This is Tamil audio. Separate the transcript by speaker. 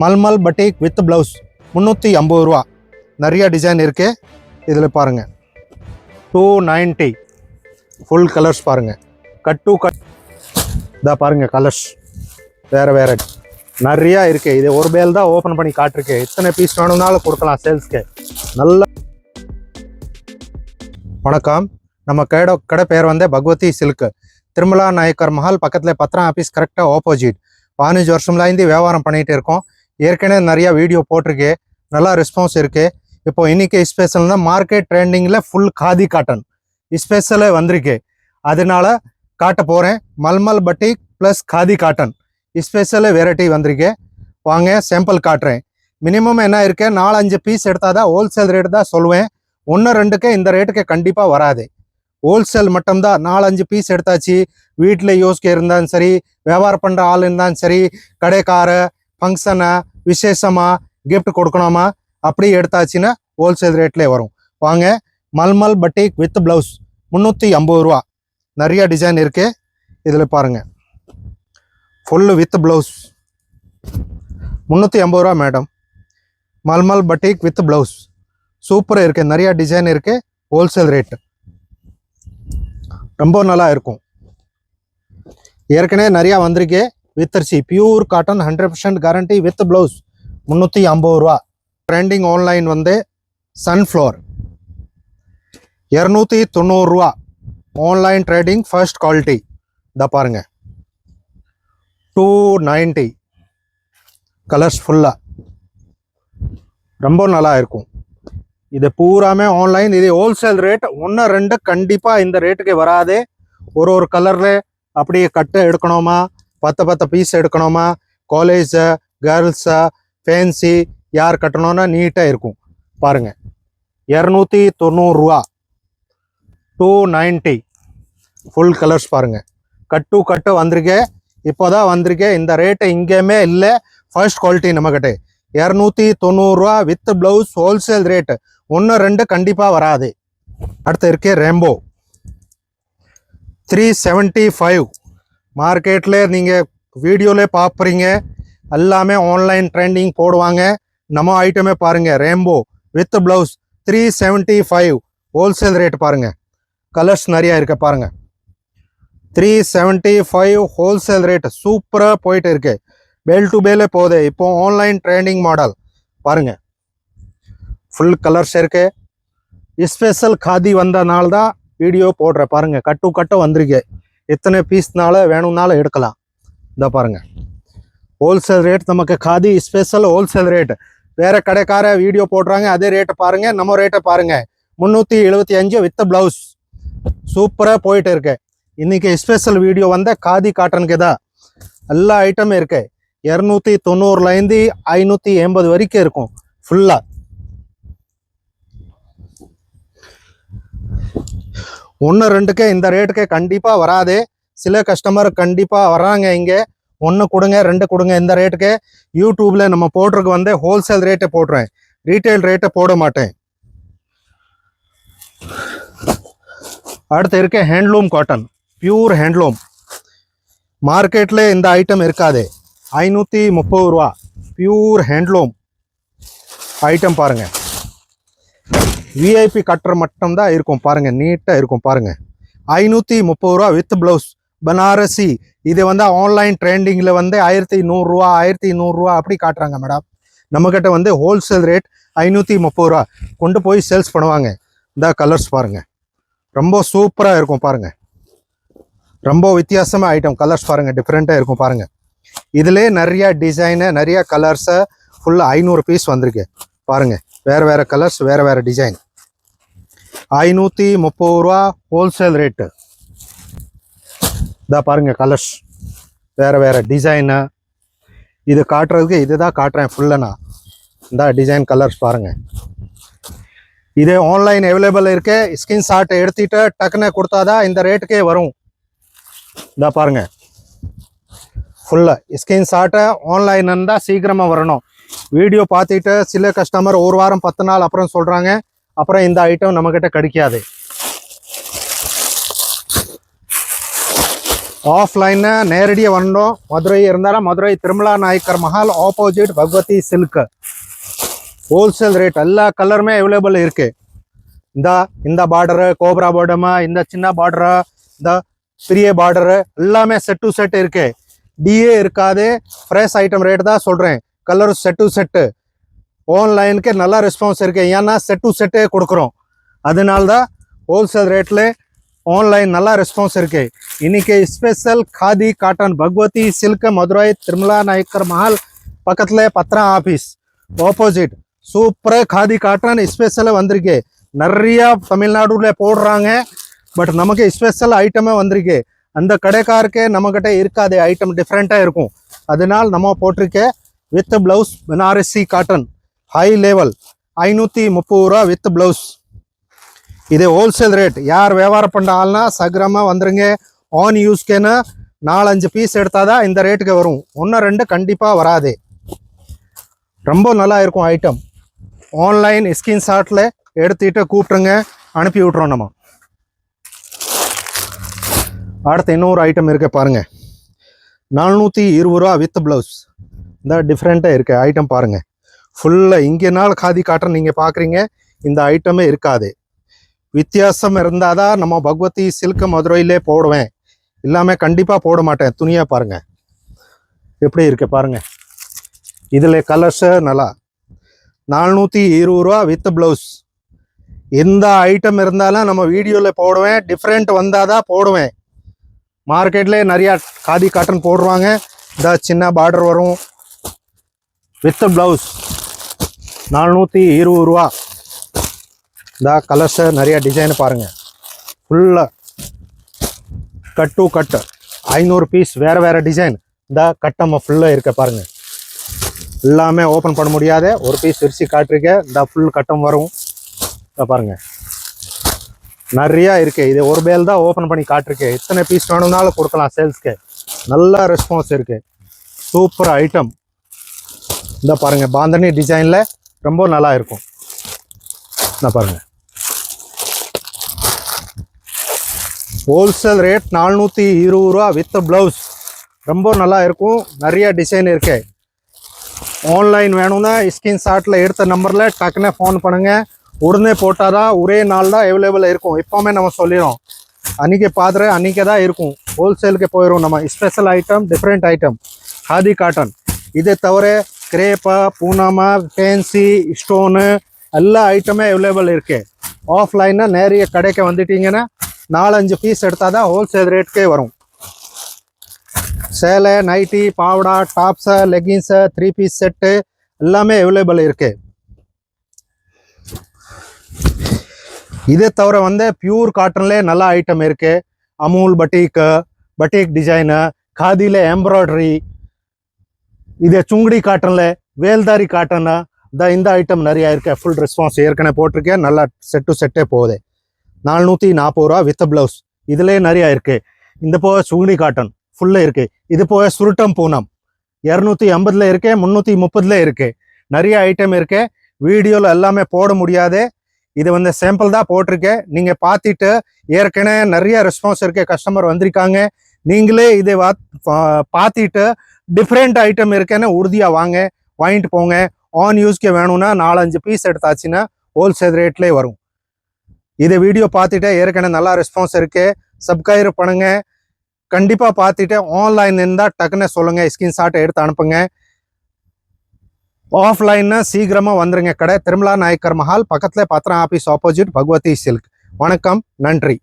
Speaker 1: மல்மல் பட்டிக் வித் ப்ளவுஸ் 350 ரூபா. நிறைய டிசைன் இருக்கு. இதில் பாருங்க 290 ஃபுல் கலர்ஸ் பாருங்க. கட் டு கட் இதா பாருங்க கலர்ஸ் வேறு வேறு நிறையா இருக்குது. இது ஒரு பேல் தான் ஓப்பன் பண்ணி காட்டிருக்கேன். எத்தனை பீஸ் வேணும்னாலும் கொடுக்கலாம் சேல்ஸ்க்கு. நல்ல வணக்கம். நம்ம கடை பேர் வந்து பகவதி சில்க், திருமலா நாயக்கர் மஹால் பக்கத்தில் பத்திரம் ஆஃபீஸ் கரெக்டாக ஆப்போசிட். 15 வருஷம்லேருந்து வியாபாரம் பண்ணிகிட்டு இருக்கோம். ஏற்கனவே நிறையா வீடியோ போட்டிருக்கேன், நல்லா ரெஸ்பான்ஸ் இருக்குது. இப்போ இன்றைக்கி ஸ்பெஷல்னா மார்க்கெட் ட்ரெண்டிங்கில் ஃபுல் காதி காட்டன் ஸ்பெஷலே வந்திருக்கு. அதனால காட்ட போகிறேன். Mulmul batik plus khadi cotton ஸ்பெஷலே வெரைட்டி வந்திருக்கு. வாங்க சாம்பிள் காட்டுறேன். மினிமம் என்ன இருக்கு, 4-5 பீஸ் எடுத்தால் தான் ஹோல்சேல் ரேட்டு தான் சொல்லுவேன். 1-2 இந்த ரேட்டுக்கு கண்டிப்பாக வராது. ஹோல்சேல் மட்டும்தான். 4-5 பீஸ் எடுத்தாச்சு. வீட்டில் யோசிக்க இருந்தாலும் சரி, வியாபாரம் பண்ணுற ஆள் இருந்தாலும் சரி, கடைக்கார ஃபங்க்ஷனை விசேஷமாக கிஃப்ட் கொடுக்கணுமா அப்படி எடுத்தாச்சுன்னா ஹோல்சேல் ரேட்லேயே வரும். வாங்க. மல்மல் பட்டிக் வித் ப்ளவுஸ் 350 ரூபா. நிறைய டிசைன் இருக்குது. இதில் பாருங்கள் ஃபுல்லு வித் ப்ளவுஸ் 350 ரூபா மேடம். மல்மல் பட்டிக் வித் ப்ளவுஸ் சூப்பராக இருக்குது. நிறையா டிசைன் இருக்குது. ஹோல்சேல் ரேட்டு ரொம்ப நல்லா இருக்கும். ஏற்கனவே நிறையா வந்திருக்கு. வித்தர்ச்சி pure cotton 100% guarantee with blouse 350 ரூபா. ட்ரெண்டிங் ஆன்லைன் வந்து சன்ஃப்ளவர் 290 ரூபா. Online trading first quality. இதை பாருங்க 290 கலர்ஸ் ஃபுல்லாக ரொம்ப நல்லா இருக்கும். இது பூராமே ஆன்லைன். இது ஹோல்சேல் ரேட். 1-2 கண்டிப்பாக இந்த ரேட்டுக்கு வராது. ஒரு கலரில் அப்படியே கட்டு எடுக்கணுமா, 10 பீஸ் எடுக்கணுமா, காலேஜை கேர்ள்ஸை ஃபேன்சி யார் கட்டணும்னா நீட்டாக இருக்கும். பாருங்கள் 290 ரூபா. 290 ஃபுல் கலர்ஸ் பாருங்கள். கட் டு கட்டு வந்திருக்கே. இப்போ தான் வந்திருக்கே. இந்த ரேட்டு இங்கேயுமே இல்லை. ஃபர்ஸ்ட் குவாலிட்டி நம்மக்கிட்ட 290 ரூபா வித் ப்ளவுஸ் ஹோல்சேல் ரேட்டு. 1-2 கண்டிப்பாக வராது. அடுத்து இருக்கே ரெம்போ 375. மார்க்கெட்டில் நீங்கள் வீடியோவில் பார்க்குறீங்க, எல்லாமே ஆன்லைன் ட்ரெண்டிங் போடுவாங்க. நம்ம ஐட்டமே பாருங்கள். ரெம்போ வித் ப்ளவுஸ் 375 ஹோல்சேல் ரேட் பாருங்கள். கலர்ஸ் நிறையா இருக்க பாருங்கள். 375 ஹோல்சேல் ரேட் சூப்பராக போயிட்டு இருக்கு. பேல் டு பேலே போகுது. இப்போ ஆன்லைன் ட்ரெண்டிங் மாடல் பாருங்கள். ஃபுல் கலர்ஸ் இருக்கு. ஸ்பெஷல் காதி வந்தனால தான் வீடியோ போடுறேன். பாருங்கள் கட்டு கட்டு வந்திருக்கு. எத்தனை பீஸ்னால வேணும்னாலும் எடுக்கலாம். இதை பாருங்கள் ஹோல்சேல் ரேட். நமக்கு காதி ஸ்பெஷல் ஹோல்சேல் ரேட். வேறு கடைக்கார வீடியோ போடுறாங்க, அதே ரேட்டை பாருங்கள். நம்ம ரேட்டை பாருங்கள் 375 வித் ப்ளவுஸ் சூப்பராக போயிட்டு இருக்கு. இன்றைக்கி ஸ்பெஷல் வீடியோ வந்த காதி காட்டனுக்கு தான். எல்லா ஐட்டமும் இருக்கு. 290லேருந்து 580 வரைக்கும் இருக்கும் ஃபுல்லாக. 1-2 இந்த ரேட்டுக்கு கண்டிப்பாக வராது. சில கஸ்டமர் கண்டிப்பாக வராங்க. இங்கே 1 கொடுங்க 2 கொடுங்க இந்த ரேட்டுக்கு. யூடியூப்பில் நம்ம போடுறதுக்கு வந்து ஹோல்சேல் ரேட்டை போடுறேன், ரீட்டைல் ரேட்டை போட மாட்டேன். அடுத்து இருக்க ஹேண்ட்லூம் காட்டன் பியூர் ஹேண்ட்லூம். மார்க்கெட்டில் இந்த ஐட்டம் இருக்காது. 530 ரூபா பியூர் ஹேண்ட்லூம் ஐட்டம் பாருங்கள். விஐபி கட்டுற மட்டும்தான் இருக்கும். பாருங்கள் நீட்டாக இருக்கும். பாருங்கள் 530 ரூபா வித் ப்ளவுஸ் பனாரசி. இது வந்து ஆன்லைன் ட்ரெண்டிங்கில் வந்து 1100 ரூபா 1200 ரூபா அப்படி காட்டுறாங்க மேடம். நம்மக்கிட்ட வந்து ஹோல்சேல் ரேட் 530 ரூபா. கொண்டு போய் சேல்ஸ் பண்ணுவாங்க. இந்த கலர்ஸ் பாருங்கள் ரொம்ப சூப்பராக இருக்கும். பாருங்கள் ரொம்ப வித்தியாசமாக ஐட்டம். கலர்ஸ் பாருங்கள் டிஃப்ரெண்ட்டாக இருக்கும். பாருங்கள் இதிலே நிறையா டிசைனு நிறையா கலர்ஸை ஃபுல்லாக 500 பீஸ் வந்திருக்கு. பாருங்கள் வேறு வேறு கலர்ஸ் வேறு வேறு டிசைன். 530 ரூபா ஹோல்சேல் ரேட்டு. இதாக பாருங்கள் கலர்ஸ் வேறு வேறு டிசைனு. இது காட்டுறதுக்கு இது தான் காட்டுறேன் ஃபுல்லாக நான். இந்த டிசைன் கலர்ஸ் பாருங்கள். இது ஆன்லைன் அவைலபிள் இருக்கு. ஸ்கிரீன்ஷாட் எடுத்துட்டு டக்குன்னு கொடுத்தாதான் இந்த ரேட்டுக்கே வரும். இதாக பாருங்கள் ஃபுல்லாக ஸ்கிரீன்ஷாட்டை ஆன்லைன் இருந்தால் சீக்கிரமாக வரணும். வீடியோ பார்த்துட்டு சில கஸ்டமர் 1 வாரம் 10 நாள் அப்புறம் சொல்கிறாங்க, அப்புறம் இந்த ஐட்டம் நம்மக்கிட்ட கிடைக்காது. ஆஃப்லைன் நேரடியாக வரணும். மதுரை இருந்தாலும் Madurai Thirumala Nayakkar Mahal opposite Bhagavathi silk. Wholesale rate எல்லா கலருமே அவைலபிள் இருக்கு. இந்த பார்டரு கோப்ரா பார்டமா, இந்த சின்ன பார்டரா, இந்த பெரிய பார்டரு எல்லாமே செட் டு செட் இருக்கு. டிஏ இருக்காது. ஃப்ரெஷ் ஐட்டம் ரேட் தான் சொல்கிறேன். Colour set to set. ஆன்லைனுக்கு நல்ல ரெஸ்பான்ஸ் இருக்கு. ஏன்னா செட் டு செட்டே கொடுக்குறோம். அதனால தான் ஹோல்சேல் ரேட்டில் ஆன்லைன் நல்லா ரெஸ்பான்ஸ் இருக்கு. இன்னைக்கு special Khadi cotton Bhagavathi silk Madurai Thirumala Nayakkar Mahal பக்கத்தில் பத்ரா ஆஃபீஸ் ஆப்போசிட் சூப்பராக காதி காட்டன் ஸ்பெஷலாக வந்திருக்கு. நிறையா தமிழ்நாடுல போடுறாங்க. பட் நமக்கு ஸ்பெஷல் ஐட்டமே வந்திருக்கு. அந்த கடைக்காருக்கு நம்மக்கிட்ட இருக்காது. ஐட்டம் டிஃப்ரெண்ட்டாக இருக்கும். அதனால் நம்ம போட்டிருக்க with blouse Banarasi cotton high level 530 ரூபா வித் ப்ளவுஸ். இது ஹோல்சேல் ரேட். யார் வியாபாரம் பண்ண ஆள்னா சகரமாக வந்துருங்க. ஆன் யூஸ்க்கேன்னு 4-5 பீஸ் எடுத்தாதான் இந்த ரேட்டுக்கு வரும். 1-2 கண்டிப்பாக வராது. ரொம்ப நல்லா இருக்கும் ஐட்டம். ஆன்லைன் ஸ்கிரீன்ஷாட்டில் எடுத்துகிட்டு கூப்பிட்டுருங்க, அனுப்பி விட்றோம் நம்ம. அடுத்து இன்னொரு ஐட்டம் இருக்கு பாருங்கள். 420 ரூபா வித் ப்ளவுஸ். இந்த டிஃப்ரெண்ட்டாக இருக்கு ஐட்டம் பாருங்கள். ஃபுல்லாக இங்கே நாள் காதி காட்டன் நீங்கள் பார்க்குறீங்க. இந்த ஐட்டமே இருக்காது. வித்தியாசம் இருந்தால் தான் நம்ம பகவதி சில்க் மதுரையிலே போடுவேன். இல்லாமல் கண்டிப்பாக போட மாட்டேன். துணியாக பாருங்கள் எப்படி இருக்கு பாருங்கள். இதில் கலர்ஸு நல்லா 420 ரூபா வித் ப்ளவுஸ். எந்த ஐட்டம் இருந்தாலும் நம்ம வீடியோவில் போடுவேன். டிஃப்ரெண்ட் வந்தால் தான் போடுவேன். மார்க்கெட்லேயே நிறையா காதி காட்டன் போடுவாங்க. இந்த சின்ன பார்டர் வரும் வித் ப்ளவுஸ் 420 ரூபா. இந்த கலர்ஸு நிறைய டிசைன் பாருங்கள். ஃபுல்லாக கட் டு கட்டு 500 பீஸ் வேறு டிசைன். இந்த கட்டம்மா ஃபுல்லாக இருக்க பாருங்கள். எல்லாமே ஓப்பன் பண்ண முடியாது. ஒரு பீஸ் விரிச்சு காட்டிருக்க. இந்த ஃபுல் கட்டம் வரும். இதை பாருங்கள் நிறையா இருக்குது. இது ஒரு பேல் தான் ஓப்பன் பண்ணி காட்டிருக்கேன். எத்தனை பீஸ் வேணும்னாலும் கொடுக்கலாம் சேல்ஸ்க்கு. நல்ல ரெஸ்பான்ஸ் இருக்குது. Super item. இந்த பாருங்கள் பாந்தனி டிசைனில் ரொம்ப நல்லா இருக்கும். இந்த பாருங்கள் ஹோல்சேல் ரேட் 420 ரூபா வித் ப்ளவுஸ். ரொம்ப நல்லா இருக்கும். நிறைய டிசைன் இருக்கு. ஆன்லைன் வேணும்னா ஸ்கிரீன்ஷாட்டில் எடுத்த நம்பரில் டக்குன்னு ஃபோன் பண்ணுங்கள். உடனே போட்டால் தான் ஒரே நாள் தான் அவைலபிள் இருக்கும். எப்போவுமே நம்ம சொல்லிடும். அன்றைக்கி பார்த்துட்டு அன்றைக்கே தான் இருக்கும். ஹோல்சேலுக்கு போயிடும். நம்ம special item different item khadi cotton. இதை தவிர கிரேப்பா பூனாமா ஃபேன்சி ஸ்டோனு எல்லா ஐட்டமே அவைலபிள் இருக்குது. ஆஃப்லைனாக நிறைய கடைக்கு வந்துட்டிங்கன்னா 4-5 பீஸ் எடுத்தால் தான் ஹோல்சேல் ரேட்டுக்கே வரும். சேலை நைட்டி பாவடா டாப்ஸு லெகின்ஸு 3 பீஸ் செட்டு எல்லாமே அவைலபிள் இருக்குது. இதை தவிர பியூர் காட்டன்லேயே நல்ல ஐட்டம் இருக்குது. அமூல் பட்டீக் டிசைனு, காதியில் எம்ப்ராய்டரி, இது சுங்குடி காட்டனில் வேல்தாரி காட்டனு. இந்த ஐட்டம் நிறையா இருக்குது. ஃபுல் ரெஸ்பான்ஸ் ஏற்கனவே போட்டிருக்கேன். நல்லா செட் டு செட்டே போகுது. 440 ரூபா வித் ப்ளவுஸ். இதிலே நிறையா இருக்குது. இந்த போக சுங்குடி காட்டன் ஃபுல்லாக இருக்குது. இது போக சுருட்டம் பூனம் 250 இருக்குது, 330 இருக்குது. நிறைய ஐட்டம் இருக்குது. வீடியோவில் எல்லாமே போட முடியாது. இது சாம்பிள் தான் போட்டிருக்கேன். நீங்கள் பார்த்துட்டு ஏற்கனவே நிறைய ரெஸ்பான்ஸ் இருக்குது. கஸ்டமர் வந்திருக்காங்க. நீங்களே இதை பார்த்துட்டு டிஃப்ரெண்ட் ஐட்டம் இருக்குன்னு உறுதியாக வாங்கிட்டு போங்க. ஆன் யூஸ்க்கு வேணும்னா 4-5 பீஸ் எடுத்தாச்சுன்னா ஹோல்சேல் ரேட்லேயே வரும். இதை வீடியோ பார்த்துட்டு ஏற்கனவே நல்லா ரெஸ்பான்ஸ் இருக்குது. சப்ஸ்கிரைப் பண்ணுங்க. கண்டிப்பாக பார்த்துட்டு ஆன்லைன் இருந்தால் டக்குன்னு சொல்லுங்கள். ஸ்கிரீன்ஷாட் எடுத்து அனுப்புங்க. ஆஃப்லைன்னா சீக்கிரமாக வந்துருங்க. கடை திருமலா நாயக்கர் மஹால் பக்கத்தில் பத்ரா ஆஃபீஸ் ஆப்போசிட் பகவதி சில்க். வணக்கம், நன்றி.